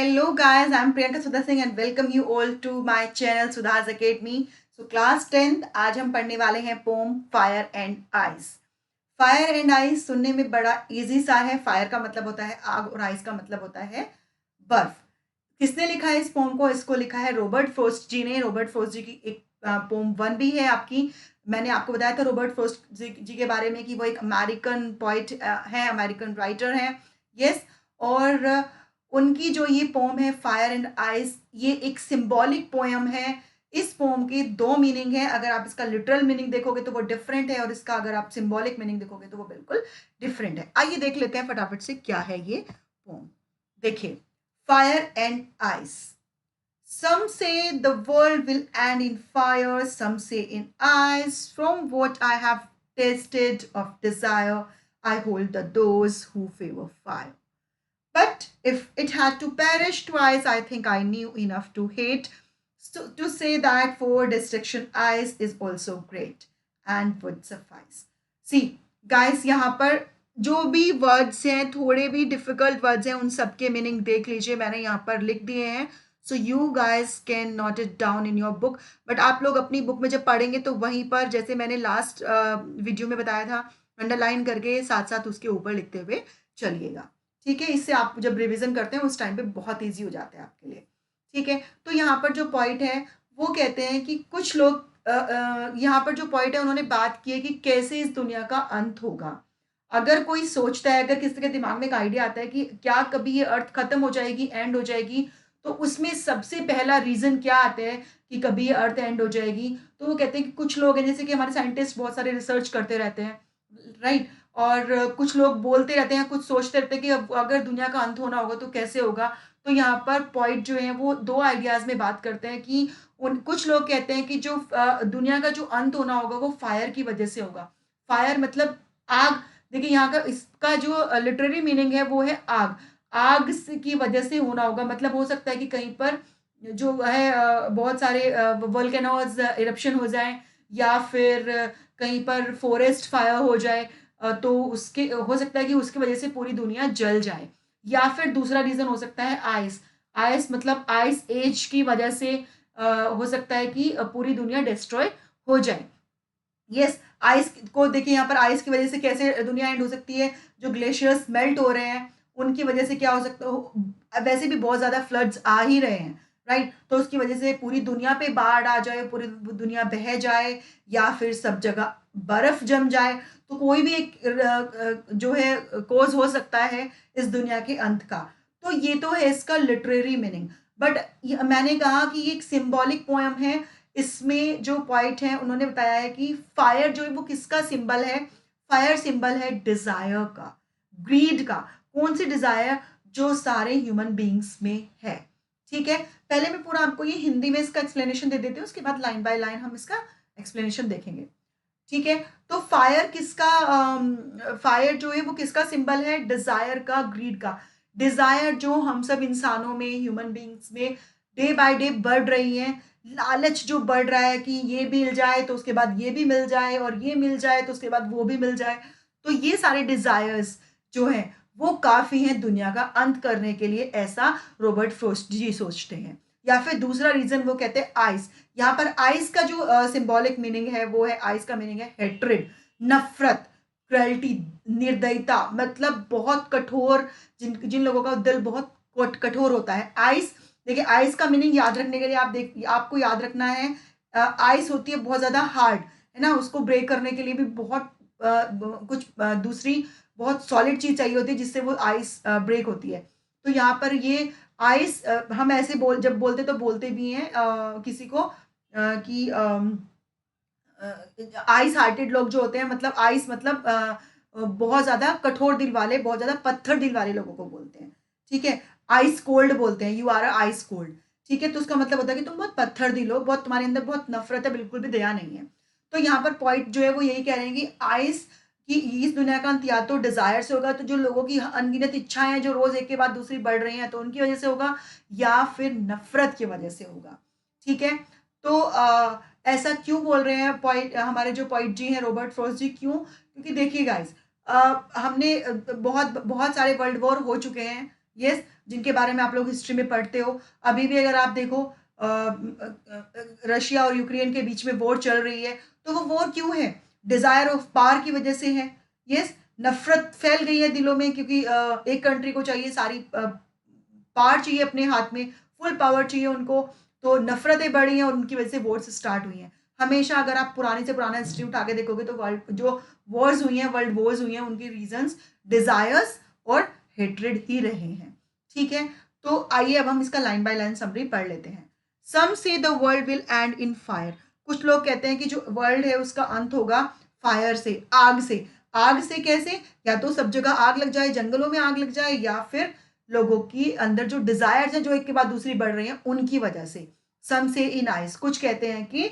Hello guys, I'm Priyanka Sudha Singh and welcome you all to my channel Sudhar's Academy. So class 10th आज हम पढ़ने वाले हैं poem fire and ice. Fire and ice सुनने में बड़ा easy सा है. फायर का मतलब होता है आग और आइस का मतलब होता है बर्फ. किसने लिखा है इस पोम को? इसको लिखा है रॉबर्ट फ्रॉस्ट जी ने. रॉबर्ट फ्रॉस्ट जी की एक पोम 1 भी है आपकी. मैंने आपको बताया था रॉबर्ट फ्रॉस्ट जी के बारे में कि वो एक अमेरिकन पोइट है, अमेरिकन राइटर हैं. यस. और उनकी जो ये पोम है फायर एंड आइस, ये एक सिंबॉलिक पोएम है. इस पोम के 2 मीनिंग है. अगर आप इसका लिटरल मीनिंग देखोगे तो वो डिफरेंट है और इसका अगर आप सिंबॉलिक मीनिंग देखोगे तो वो बिल्कुल डिफरेंट है. आइए देख लेते हैं फटाफट से क्या है ये पोम. देखिए, fire and ice. Some say the world will end in fire, some say in ice. From what I have tasted of desire, I hold the those who favor fire. But if it had to perish twice, I think I knew enough to hate. So to say that for destruction ice is also great and would suffice. See, guys, यहाँ पर जो भी words हैं, थोड़े भी difficult words हैं, उन सब के मीनिंग देख लीजिए. मैंने यहाँ पर लिख दिए हैं. So you guys can note it down in your book. But आप लोग अपनी बुक में जब पढ़ेंगे तो वहीं पर, जैसे मैंने लास्ट वीडियो में बताया था, अंडरलाइन करके साथ साथ उसके ऊपर लिखते हुए चलिएगा. ठीक है. इससे आप जब रिवीजन करते हैं उस टाइम पे बहुत ईजी हो जाता है आपके लिए. ठीक है. तो यहाँ पर जो पॉइंट है वो कहते हैं कि कुछ लोग यहाँ पर जो पॉइंट है उन्होंने बात की है कि कैसे इस दुनिया का अंत होगा. अगर कोई सोचता है, अगर किसी के दिमाग में एक आइडिया आता है कि क्या कभी ये अर्थ खत्म हो जाएगी, एंड हो जाएगी, तो उसमें सबसे पहला रीजन क्या आता है कि कभी ये अर्थ एंड हो जाएगी. तो वो कहते हैं कि कुछ लोग हैं, जैसे कि हमारे साइंटिस्ट बहुत सारे रिसर्च करते रहते हैं, राइट. और कुछ लोग बोलते रहते हैं, कुछ सोचते रहते हैं कि अगर दुनिया का अंत होना होगा तो कैसे होगा. तो यहाँ पर पॉइंट जो है वो 2 आइडियाज़ में बात करते हैं कि उन कुछ लोग कहते हैं कि जो दुनिया का जो अंत होना होगा वो फायर की वजह से होगा. फायर मतलब आग. देखिए, यहाँ का इसका जो लिटरेरी मीनिंग है वो है आग. आग की वजह से होना होगा. मतलब हो सकता है कि कहीं पर जो है बहुत सारे वोल्केनोज इरप्शन हो जाएं, या फिर कहीं पर फॉरेस्ट फायर हो जाए. तो उसके हो सकता है कि उसकी वजह से पूरी दुनिया जल जाए. या फिर दूसरा रीज़न हो सकता है आइस. आइस मतलब आइस एज की वजह से हो सकता है कि पूरी दुनिया डिस्ट्रॉय हो जाए. यस. आइस को देखिए, यहाँ पर आइस की वजह से कैसे दुनिया एंड हो सकती है. जो ग्लेशियर्स मेल्ट हो रहे हैं उनकी वजह से क्या हो सकता हो. वैसे भी बहुत ज़्यादा फ्लड्स आ ही रहे हैं, राइट. तो उसकी वजह से पूरी दुनिया पे बाढ़ आ जाए, पूरी दुनिया बह जाए, या फिर सब जगह बर्फ जम जाए. तो कोई भी एक जो है कोज हो सकता है इस दुनिया के अंत का. तो ये तो है इसका लिटरेरी मीनिंग. बट मैंने कहा कि ये एक सिंबॉलिक पोएम है. इसमें जो पॉइंट है उन्होंने बताया है कि फायर जो है वो किसका सिंबल है. फायर सिंबल है डिजायर का, ग्रीड का. कौन सी डिजायर? जो सारे ह्यूमन बींग्स में है. ठीक है. पहले मैं पूरा आपको ये हिंदी में इसका एक्सप्लेनेशन दे देती हूँ, उसके बाद लाइन बाय लाइन हम इसका एक्सप्लेनेशन देखेंगे. ठीक है. तो फायर किसका फायर जो है वो किसका सिंबल है? डिजायर का, ग्रीड का. डिजायर जो हम सब इंसानों में, ह्यूमन बींग्स में डे बाय डे बढ़ रही है. लालच जो बढ़ रहा है कि ये मिल जाए तो उसके बाद ये भी मिल जाए, और ये मिल जाए तो उसके बाद वो भी मिल जाए. तो ये सारे डिजायर्स जो हैं वो काफ़ी हैं दुनिया का अंत करने के लिए, ऐसा रॉबर्ट फ्रॉस्ट जी सोचते हैं. या फिर दूसरा रीजन वो कहते हैं आइस. यहाँ पर आइस का जो सिंबॉलिक मीनिंग है वो है, आइस का मीनिंग है हेट्रेड, नफरत, क्रुएल्टी, निर्दयता. मतलब बहुत कठोर, जिन जिन लोगों का दिल बहुत कठोर होता है. आइस, देखिए, आइस का मीनिंग याद रखने के लिए आपको याद रखना है, आइस होती है बहुत ज़्यादा हार्ड, है ना. उसको ब्रेक करने के लिए भी बहुत कुछ दूसरी बहुत सॉलिड चीज़ चाहिए होती है जिससे वो आइस ब्रेक होती है. तो यहाँ पर ये आइस, हम ऐसे जब बोलते तो बोलते भी हैं किसी को कि आइस हार्टेड लोग जो होते हैं, मतलब आइस मतलब बहुत ज़्यादा कठोर दिल वाले, बहुत ज़्यादा पत्थर दिल वाले लोगों को बोलते हैं. ठीक है. आइस कोल्ड बोलते हैं, you are a ice cold. ठीक है. तो उसका मतलब होता है कि तुम बहुत पत्थर दिल हो, बहुत तुम्हारे अंदर बहुत नफरत है, बिल्कुल भी दया नहीं है. तो यहाँ पर पॉइंट जो है वो यही कह रहे हैं कि आइस कि इस दुनिया का अंत या तो डिजायर से होगा, तो जो लोगों की अनगिनत इच्छाएं हैं जो रोज एक के बाद दूसरी बढ़ रही हैं तो उनकी वजह से होगा, या फिर नफरत की वजह से होगा. ठीक है. तो ऐसा क्यों बोल रहे हैं पॉइंट, हमारे जो पॉइंट जी हैं रॉबर्ट फ्रॉस्ट जी, क्यों? क्योंकि देखिए गाइस, हमने बहुत बहुत सारे वर्ल्ड वॉर हो चुके हैं. यस. जिनके बारे में आप लोग हिस्ट्री में पढ़ते हो। अभी भी अगर आप देखो रशिया और यूक्रेन के बीच में वॉर चल रही है, तो वो वॉर क्यों है? डिज़ायर ऑफ पावर की वजह से है। यस, नफ़रत फैल गई है दिलों में, क्योंकि एक कंट्री को चाहिए सारी पावर चाहिए अपने हाथ में, फुल पावर चाहिए उनको, तो नफ़रतें बढ़ी हैं और उनकी वजह से वॉर्स स्टार्ट हुई हैं। हमेशा अगर आप पुराने से पुराना हिस्ट्री उठा के देखोगे तो वर्ल्ड जो वॉर्स हुई हैं, वर्ल्ड वॉर्स हुई हैं, उनके रीज़न्स डिज़ायर्स और हेट्रेड ही रहे हैं। ठीक है? तो आइए अब हम इसका लाइन बाय लाइन समरी पढ़ लेते हैं। सम से the world will and in fire. कुछ लोग कहते हैं कि जो वर्ल्ड है उसका अंत होगा फायर से, आग से। आग से कैसे? या तो सब जगह आग लग जाए, जंगलों में आग लग जाए, या फिर लोगों की अंदर जो डिजायर्स हैं जो एक के बाद दूसरी बढ़ रही हैं उनकी वजह से। सम से इन आइज, कुछ कहते हैं कि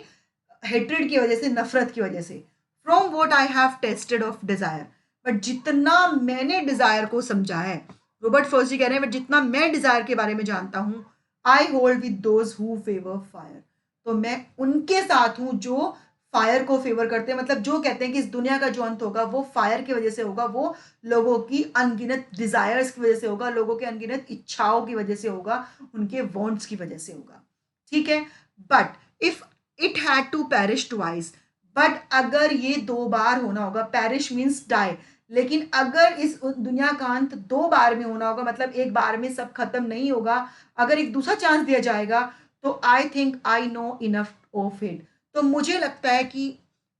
हेट्रेड की वजह से, नफरत की वजह से। From what I have tested of desire, but जितना मैंने डिजायर को समझा है, रॉबर्ट फर्स्ट कह रहे हैं, बट जितना मैं डिजायर के बारे में जानता हूँ, I hold with those who favour fire, तो मैं उनके साथ हूँ जो फायर को फेवर करते हैं। मतलब जो कहते हैं कि इस दुनिया का जो अंत होगा वो फायर की वजह से होगा, वो लोगों की अनगिनत डिजायर्स की वजह से होगा, लोगों के अनगिनत इच्छाओं की वजह से होगा, उनके वांट्स की वजह से होगा। ठीक है? But if it had to perish twice, but अगर ये 2 बार होना होगा, पेरिश मीन्स डाई, लेकिन अगर इस दुनिया का अंत 2 बार में होना होगा, मतलब एक बार में सब खत्म नहीं होगा, अगर एक दूसरा चांस दिया जाएगा, तो I think I know enough of it, तो मुझे लगता है कि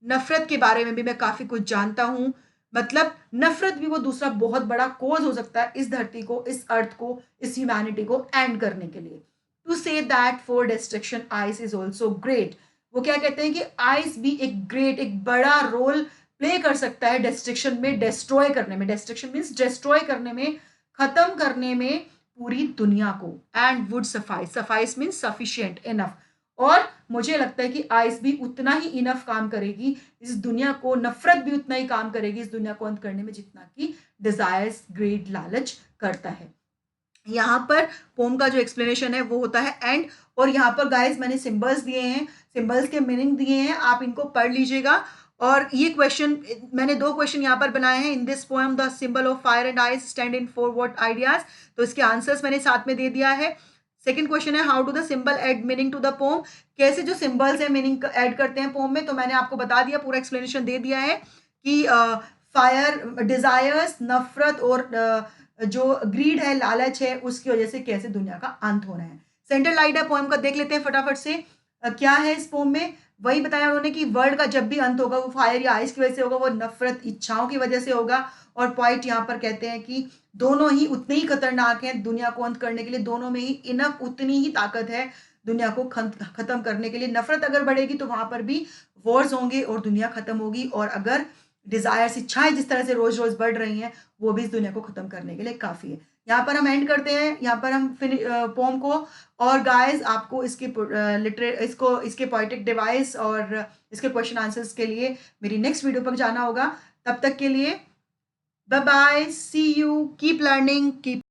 नफरत के बारे में भी मैं काफी कुछ जानता हूं। मतलब नफरत भी वो दूसरा बहुत बड़ा कोज हो सकता है इस धरती को, इस अर्थ को, इस ह्यूमैनिटी को एंड करने के लिए। To say that for destruction ice is also great, वो क्या कहते हैं कि आइस भी एक ग्रेट, एक बड़ा रोल प्ले कर सकता है डिस्ट्रक्शन में, डिस्ट्रॉय करने में। डिस्ट्रक्शन मीन्स डिस्ट्रॉय करने में, खत्म करने में पूरी दुनिया को। And would suffice, suffice means sufficient, enough, और मुझे लगता है कि आइस भी उतना ही इनफ काम करेगी इस दुनिया को, नफरत भी उतना ही काम करेगी इस दुनिया को अंत करने में जितना कि डिजायर्स, ग्रेड, लालच करता है। यहाँ पर पोम का जो एक्सप्लेनेशन है वो होता है एंड, और यहाँ पर गाइस मैंने सिंबल्स दिए हैं, सिंबल्स के मीनिंग दिए हैं, आप इनको पढ़ लीजिएगा। और ये क्वेश्चन मैंने 2 क्वेश्चन यहाँ पर बनाए हैं। In this poem the symbol of fire and ice stand in for what ideas, तो इसके आंसर्स मैंने साथ में दे दिया है। सेकंड क्वेश्चन है how do the symbol add meaning to the poem, कैसे जो सिंबल्स है मीनिंग ऐड करते हैं पोम में, तो मैंने आपको बता दिया, पूरा एक्सप्लेनेशन दे दिया है कि फायर डिजायर्स, नफरत और जो ग्रीड है, लालच है, उसकी वजह से कैसे दुनिया का अंत होना है। सेंट्रल आइडिया पोएम का देख लेते हैं फटाफट से। क्या है इस पोएम में? वही बताया उन्होंने कि वर्ल्ड का जब भी अंत होगा वो फायर या आइस की वजह से होगा, वो नफरत, इच्छाओं की वजह से होगा। और पॉइंट यहाँ पर कहते हैं कि दोनों ही उतने ही खतरनाक हैं दुनिया को अंत करने के लिए, दोनों में ही इनफ, उतनी ही ताकत है दुनिया को खत्म करने के लिए। नफरत अगर बढ़ेगी तो वहां पर भी वॉर्स होंगे और दुनिया खत्म होगी, और अगर डिजायर्स, इच्छाएं जिस तरह से रोज रोज बढ़ रही हैं, वो भी इस दुनिया को खत्म करने के लिए काफी है। यहाँ पर हम एंड करते हैं, यहाँ पर हम पोम को। और गाइस आपको इसके इसके पोएटिक डिवाइस और इसके क्वेश्चन आंसर्स के लिए मेरी नेक्स्ट वीडियो पर जाना होगा। तब तक के लिए bye bye, see you, keep learning, keep